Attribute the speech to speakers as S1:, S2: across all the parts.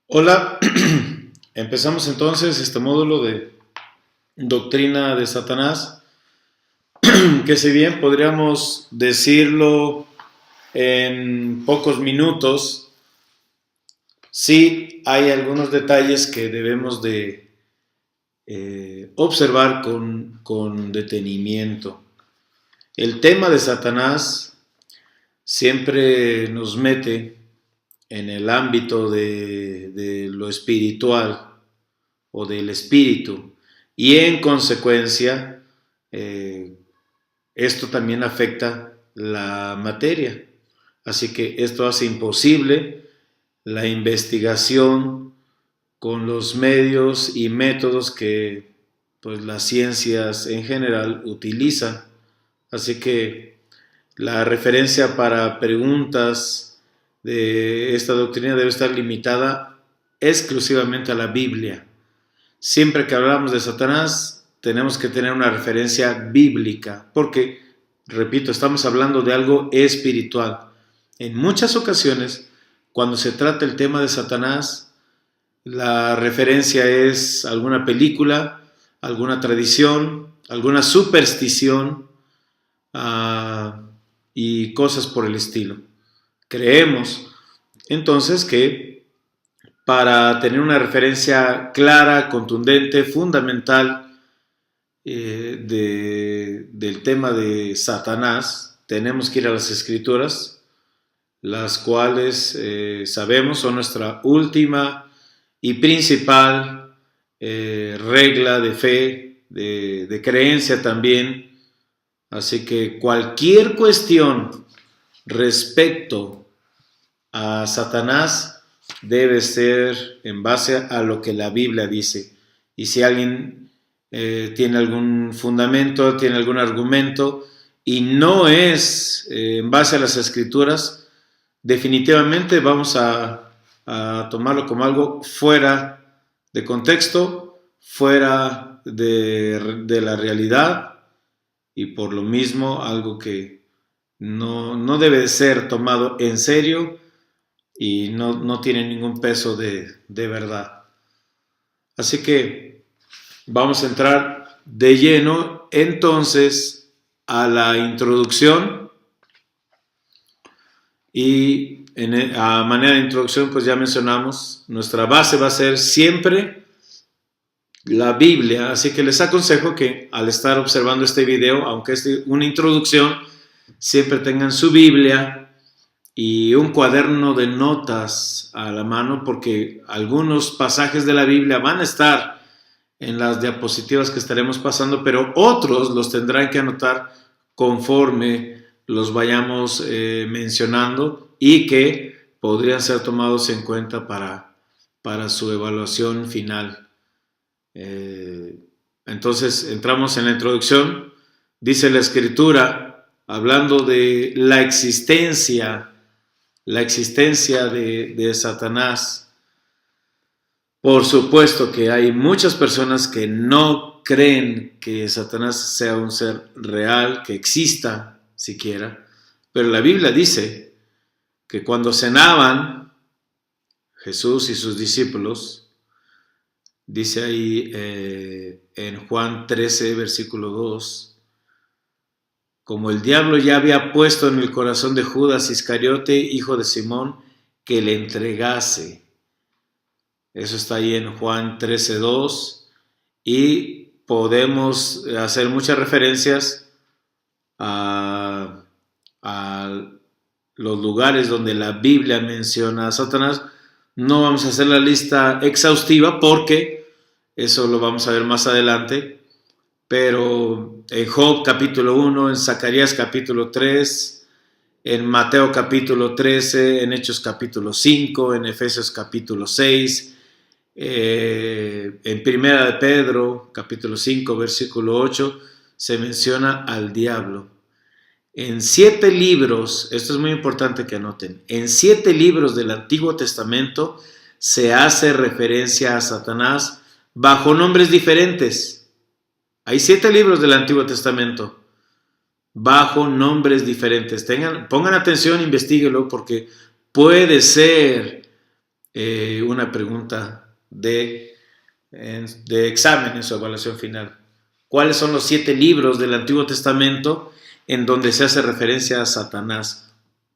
S1: Hola, empezamos entonces este módulo de doctrina de Satanás, que si bien podríamos decirlo en pocos minutos, sí hay algunos detalles que debemos de observar con detenimiento. El tema de Satanás siempre nos mete en el ámbito de lo espiritual o del espíritu, y en consecuencia esto también afecta la materia, así que esto hace imposible la investigación con los medios y métodos que pues las ciencias en general utilizan. Así que la referencia para preguntas de esta doctrina debe estar limitada exclusivamente a la Biblia. Siempre que hablamos de Satanás, tenemos que tener una referencia bíblica, porque, repito, estamos hablando de algo espiritual. En muchas ocasiones, cuando se trata el tema de Satanás, la referencia es alguna película, alguna tradición, alguna superstición y cosas por el estilo. Creemos entonces que para tener una referencia clara, contundente, fundamental del tema de Satanás, tenemos que ir a las Escrituras, las cuales sabemos son nuestra última y principal regla de fe, de creencia también. Así que cualquier cuestión respecto a Satanás debe ser en base a lo que la Biblia dice. Y si alguien tiene algún fundamento, tiene algún argumento y no es en base a las Escrituras, definitivamente vamos a tomarlo como algo fuera de contexto, fuera de la realidad, y por lo mismo algo que no debe de ser tomado en serio y no tiene ningún peso de verdad. Así que vamos a entrar de lleno entonces a la introducción, y a manera de introducción pues ya mencionamos, nuestra base va a ser siempre la Biblia, así que les aconsejo que al estar observando este video, aunque es una introducción, siempre tengan su Biblia y un cuaderno de notas a la mano, porque algunos pasajes de la Biblia van a estar en las diapositivas que estaremos pasando, pero otros los tendrán que anotar conforme los vayamos mencionando, y que podrían ser tomados en cuenta para su evaluación final. Entonces entramos en la introducción. Dice la Escritura, hablando de la existencia de Satanás. Por supuesto que hay muchas personas que no creen que Satanás sea un ser real, que exista siquiera, pero la Biblia dice que cuando cenaban Jesús y sus discípulos, dice ahí en Juan 13, versículo 2, como el diablo ya había puesto en el corazón de Judas Iscariote, hijo de Simón, que le entregase. Eso está ahí en Juan 13, 2, y podemos hacer muchas referencias a los lugares donde la Biblia menciona a Satanás. No vamos a hacer la lista exhaustiva porque eso lo vamos a ver más adelante, pero en Job capítulo 1, en Zacarías capítulo 3, en Mateo capítulo 13, en Hechos capítulo 5, en Efesios capítulo 6, en Primera de Pedro capítulo 5, versículo 8, se menciona al diablo. En 7 libros, esto es muy importante que anoten, en 7 libros del Antiguo Testamento se hace referencia a Satanás bajo nombres diferentes. Hay 7 libros del Antiguo Testamento bajo nombres diferentes. Pongan atención, investíguenlo, porque puede ser una pregunta de examen en su evaluación final. ¿Cuáles son los 7 libros del Antiguo Testamento en donde se hace referencia a Satanás?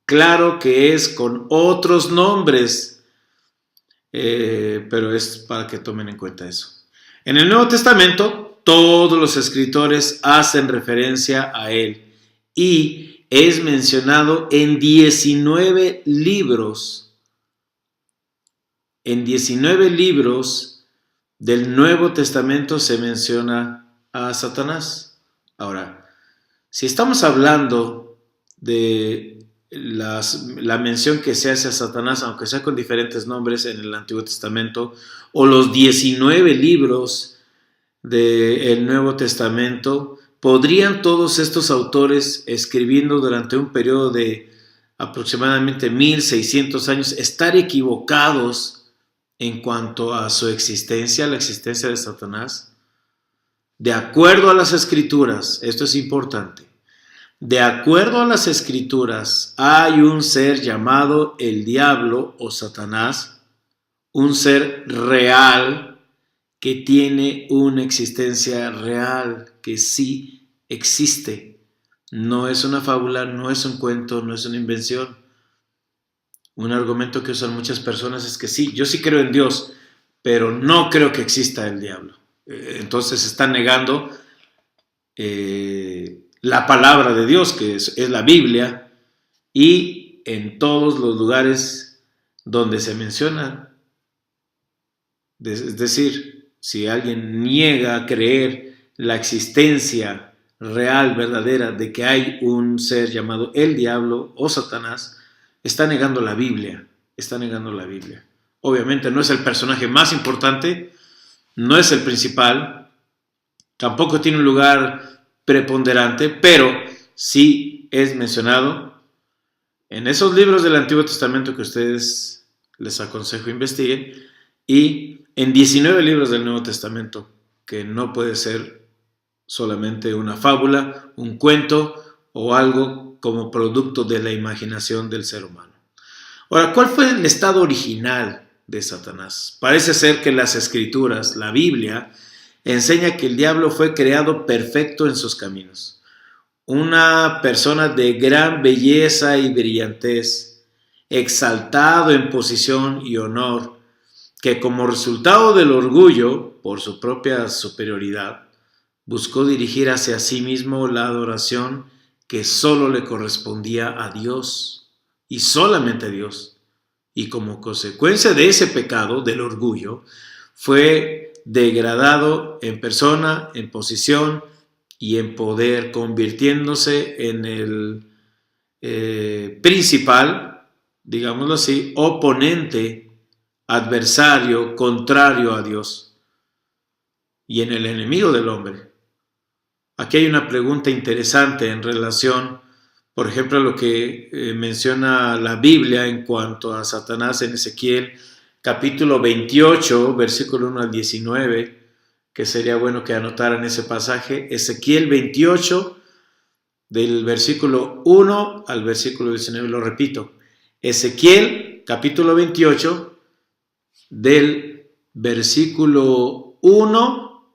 S1: Claro que es con otros nombres, pero es para que tomen en cuenta eso. En el Nuevo Testamento, todos los escritores hacen referencia a él y es mencionado en 19 libros. En 19 libros del Nuevo Testamento se menciona a Satanás. Ahora, si estamos hablando de la mención que se hace a Satanás, aunque sea con diferentes nombres en el Antiguo Testamento, o los 19 libros del Nuevo Testamento, ¿podrían todos estos autores, escribiendo durante un periodo de aproximadamente 1600 años, estar equivocados en cuanto a su existencia, la existencia de Satanás? De acuerdo a las Escrituras, esto es importante, de acuerdo a las Escrituras, hay un ser llamado el diablo o Satanás, un ser real que tiene una existencia real, que sí existe. No es una fábula, no es un cuento, no es una invención. Un argumento que usan muchas personas es que sí, yo sí creo en Dios, pero no creo que exista el diablo. Entonces están negando la palabra de Dios, que es la Biblia, y en todos los lugares donde se menciona, es decir, si alguien niega a creer la existencia real, verdadera, de que hay un ser llamado el diablo o Satanás, está negando la Biblia, está negando la Biblia. Obviamente no es el personaje más importante, no es el principal, tampoco tiene un lugar preponderante, pero sí es mencionado en esos libros del Antiguo Testamento que ustedes les aconsejo investiguen, y en 19 libros del Nuevo Testamento, que no puede ser solamente una fábula, un cuento o algo como producto de la imaginación del ser humano. Ahora, ¿cuál fue el estado original de Satanás? Parece ser que las Escrituras, la Biblia, enseña que el diablo fue creado perfecto en sus caminos. Una persona de gran belleza y brillantez, exaltado en posición y honor, que como resultado del orgullo por su propia superioridad, buscó dirigir hacia sí mismo la adoración que solo le correspondía a Dios y solamente a Dios. Y como consecuencia de ese pecado, del orgullo, fue degradado en persona, en posición y en poder, convirtiéndose en el principal, digámoslo así, oponente, adversario, contrario a Dios y en el enemigo del hombre. Aquí hay una pregunta interesante en relación, por ejemplo, a lo que menciona la Biblia en cuanto a Satanás en Ezequiel, capítulo 28, versículo 1 al 19, que sería bueno que anotaran ese pasaje. Ezequiel 28, del versículo 1 al versículo 19, lo repito. Ezequiel, capítulo 28, del versículo 1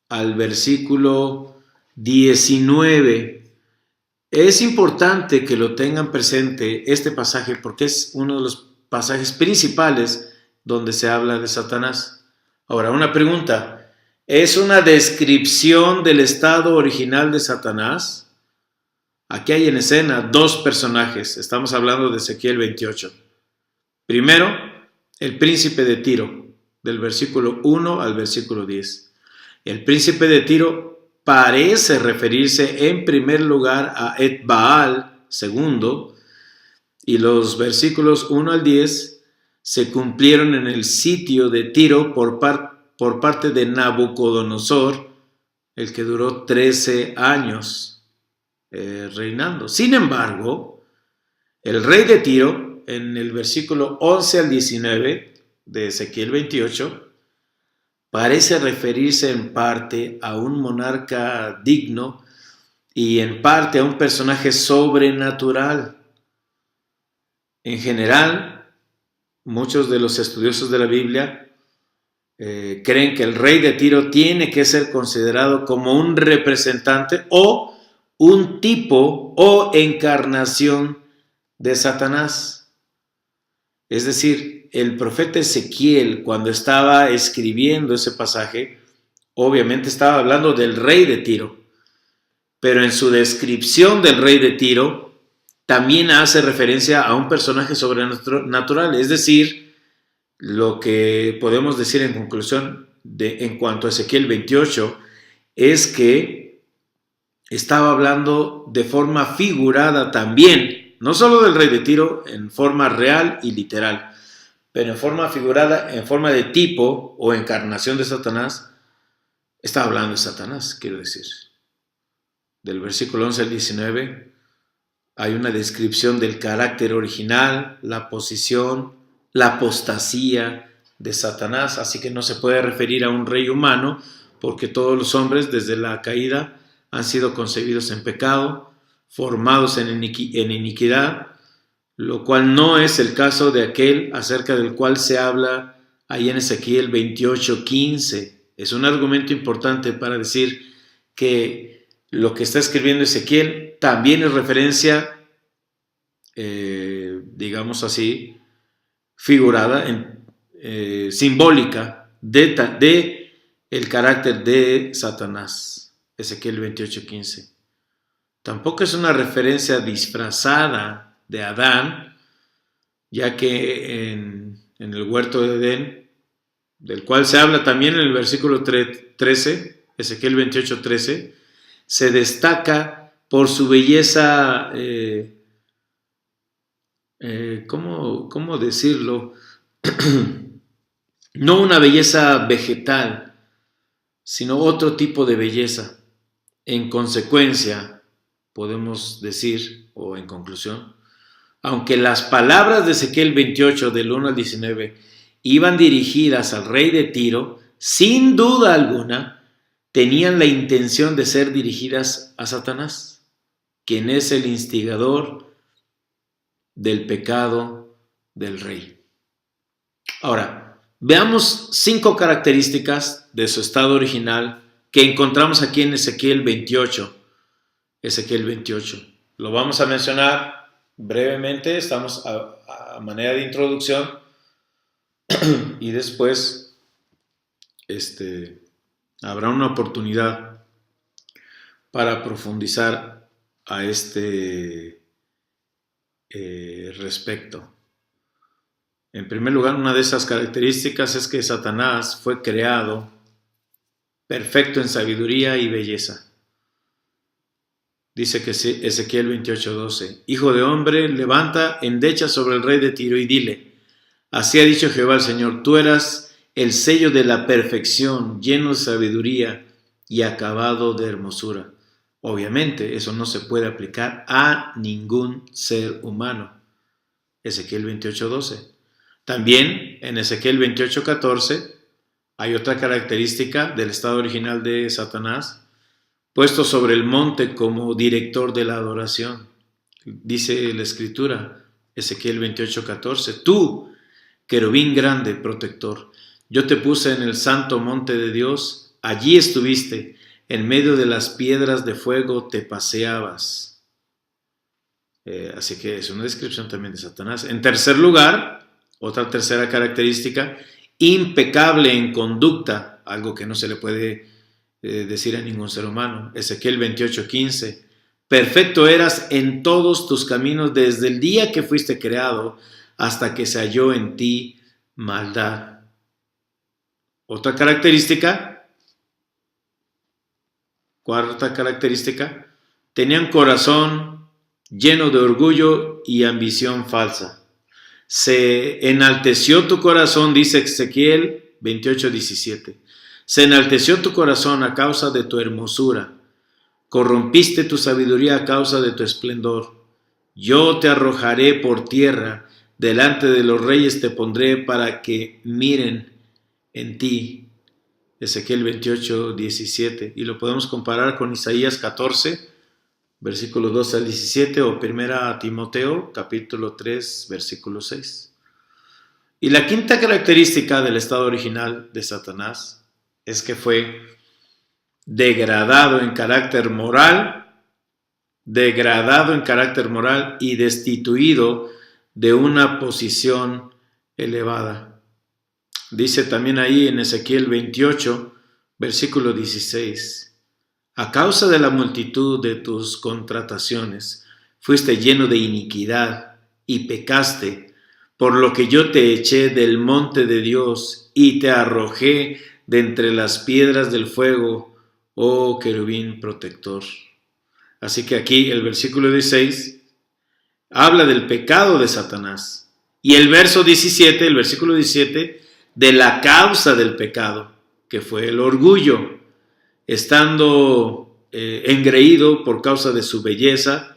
S1: al versículo 19. Es importante que lo tengan presente este pasaje porque es uno de los pasajes principales donde se habla de Satanás. Ahora, una pregunta. ¿Es una descripción del estado original de Satanás? Aquí hay en escena 2 personajes. Estamos hablando de Ezequiel 28. Primero, el príncipe de Tiro, del versículo 1 al versículo 10. El príncipe de Tiro parece referirse en primer lugar a Etbaal, segundo, y los versículos 1 al 10 se cumplieron en el sitio de Tiro por parte de Nabucodonosor, el que duró 13 años reinando. Sin embargo, el rey de Tiro, en el versículo 11 al 19 de Ezequiel 28, parece referirse en parte a un monarca digno y en parte a un personaje sobrenatural. En general, muchos de los estudiosos de la Biblia creen que el rey de Tiro tiene que ser considerado como un representante o un tipo o encarnación de Satanás. Es decir, el profeta Ezequiel, cuando estaba escribiendo ese pasaje, obviamente estaba hablando del rey de Tiro, pero en su descripción del rey de Tiro también hace referencia a un personaje sobrenatural, es decir, lo que podemos decir en conclusión en cuanto a Ezequiel 28 es que estaba hablando de forma figurada también, no solo del rey de Tiro en forma real y literal, pero en forma figurada, en forma de tipo o encarnación de Satanás. Estaba hablando de Satanás, quiero decir. Del versículo 11 al 19 hay una descripción del carácter original, la posición, la apostasía de Satanás, así que no se puede referir a un rey humano, porque todos los hombres desde la caída han sido concebidos en pecado, formados en iniquidad, lo cual no es el caso de aquel acerca del cual se habla ahí en Ezequiel 28:15. Es un argumento importante para decir que lo que está escribiendo Ezequiel también es referencia, digamos así, figurada, simbólica de el carácter de Satanás. Ezequiel 28:15. Tampoco es una referencia disfrazada de Adán, ya que en el huerto de Edén, del cual se habla también en el versículo 13, Ezequiel 28:13, se destaca por su belleza, ¿cómo decirlo? No una belleza vegetal, sino otro tipo de belleza. En consecuencia, podemos decir, o en conclusión, aunque las palabras de Ezequiel 28 del 1 al 19 iban dirigidas al rey de Tiro, sin duda alguna tenían la intención de ser dirigidas a Satanás, quien es el instigador del pecado del rey. Ahora, veamos 5 características de su estado original que encontramos aquí en Ezequiel 28. Ezequiel 28. Lo vamos a mencionar brevemente, estamos a manera de introducción y después habrá una oportunidad para profundizar a este respecto. En primer lugar, una de esas características es que Satanás fue creado perfecto en sabiduría y belleza. Dice que Ezequiel 28:12, Hijo de hombre, levanta endecha sobre el rey de Tiro y dile, así ha dicho Jehová el Señor, tú eras el sello de la perfección, lleno de sabiduría y acabado de hermosura. Obviamente, eso no se puede aplicar a ningún ser humano. Ezequiel 28:12. También en Ezequiel 28:14 hay otra característica del estado original de Satanás, puesto sobre el monte como director de la adoración. Dice la Escritura, Ezequiel 28:14, tú, querubín grande, protector, yo te puse en el santo monte de Dios, allí estuviste, en medio de las piedras de fuego te paseabas. Así que es una descripción también de Satanás. En tercer lugar, otra tercera característica, impecable en conducta, algo que no se le puede decir a ningún ser humano. Ezequiel 28:15, perfecto eras en todos tus caminos desde el día que fuiste creado hasta que se halló en ti maldad. Otra característica, cuarta característica, tenían corazón lleno de orgullo y ambición falsa. Se enalteció tu corazón, dice Ezequiel 28:17. Se enalteció tu corazón a causa de tu hermosura. Corrompiste tu sabiduría a causa de tu esplendor. Yo te arrojaré por tierra, delante de los reyes te pondré para que miren en ti. Ezequiel 28:17. Y lo podemos comparar con Isaías 14, versículos 12 al 17, o 1 Timoteo, capítulo 3, versículo 6. Y la quinta característica del estado original de Satanás es que fue degradado en carácter moral y destituido de una posición elevada. Dice también ahí en Ezequiel 28, versículo 16, a causa de la multitud de tus contrataciones, fuiste lleno de iniquidad y pecaste, por lo que yo te eché del monte de Dios y te arrojé de entre las piedras del fuego, oh querubín protector. Así que aquí el versículo 16 habla del pecado de Satanás. Y el versículo 17, de la causa del pecado, que fue el orgullo, estando engreído por causa de su belleza,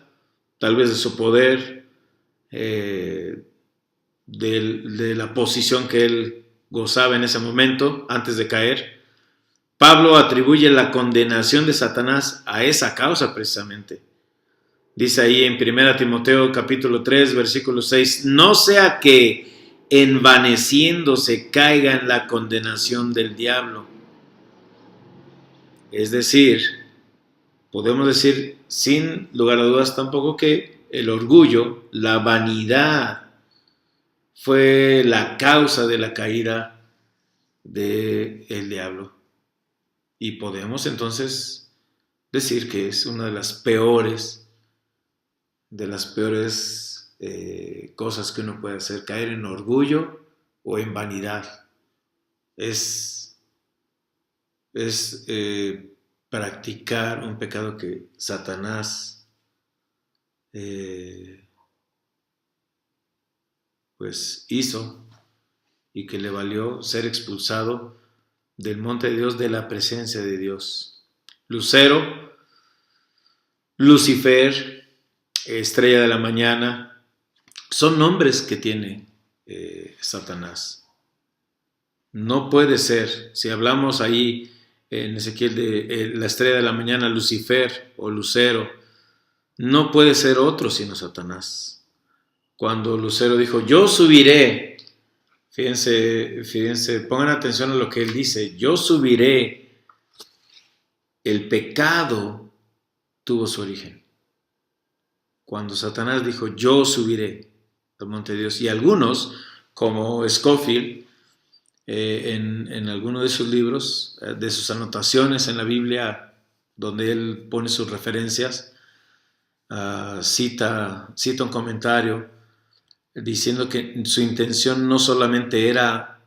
S1: tal vez de su poder, de la posición que él gozaba en ese momento, antes de caer. Pablo atribuye la condenación de Satanás a esa causa precisamente. Dice ahí en 1 Timoteo capítulo 3, versículo 6, no sea que envaneciéndose caiga en la condenación del diablo. Es decir, podemos decir sin lugar a dudas tampoco que el orgullo, la vanidad, fue la causa de la caída del diablo. Y podemos entonces decir que es una de las peores cosas que uno puede hacer, caer en orgullo o en vanidad. Es practicar un pecado que Satanás pues hizo y que le valió ser expulsado del monte de Dios, de la presencia de Dios. Lucero, Lucifer, estrella de la mañana, son nombres que tiene Satanás. No puede ser, si hablamos ahí en Ezequiel de la estrella de la mañana, Lucifer o Lucero, no puede ser otro sino Satanás. Cuando Lucero dijo, yo subiré, fíjense, pongan atención a lo que él dice, yo subiré, el pecado tuvo su origen. Cuando Satanás dijo, yo subiré al monte de Dios, y algunos, como Scofield, en alguno de sus libros, de sus anotaciones en la Biblia, donde él pone sus referencias, cita un comentario diciendo que su intención no solamente era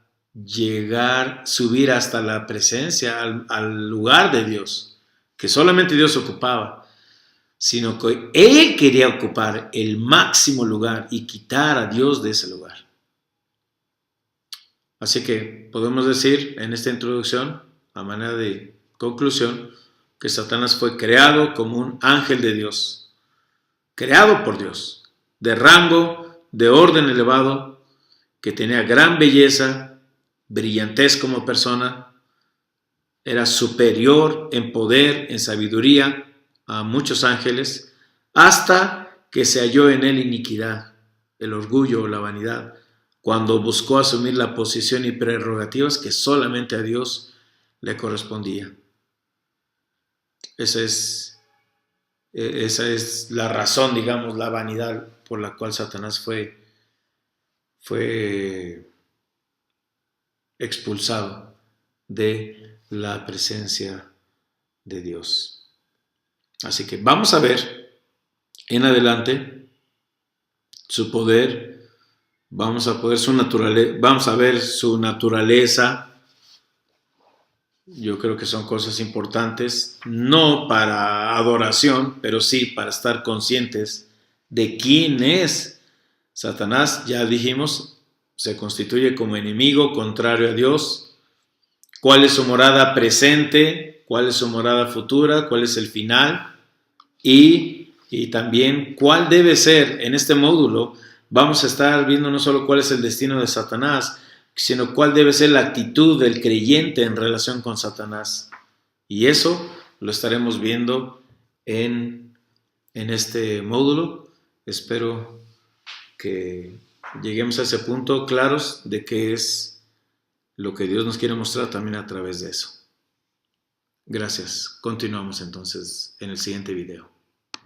S1: subir hasta la presencia, al lugar de Dios, que solamente Dios ocupaba, sino que él quería ocupar el máximo lugar y quitar a Dios de ese lugar. Así que podemos decir en esta introducción, a manera de conclusión, que Satanás fue creado como un ángel de Dios, creado por Dios, de rango, de orden elevado, que tenía gran belleza, brillantez como persona, era superior en poder, en sabiduría a muchos ángeles, hasta que se halló en él iniquidad, el orgullo o la vanidad, cuando buscó asumir la posición y prerrogativas que solamente a Dios le correspondía. Esa es la razón, digamos, la vanidad por la cual Satanás fue expulsado de la presencia de Dios. Así que vamos a ver en adelante su poder. Vamos a ver su naturaleza. Yo creo que son cosas importantes, no para adoración, pero sí para estar conscientes de quién es Satanás. Ya dijimos, se constituye como enemigo contrario a Dios. ¿Cuál es su morada presente? ¿Cuál es su morada futura? ¿Cuál es el final? Y también cuál debe ser en este módulo. Vamos a estar viendo no solo cuál es el destino de Satanás, sino cuál debe ser la actitud del creyente en relación con Satanás. Y eso lo estaremos viendo en este módulo. Espero que lleguemos a ese punto claros de qué es lo que Dios nos quiere mostrar también a través de eso. Gracias. Continuamos entonces en el siguiente video.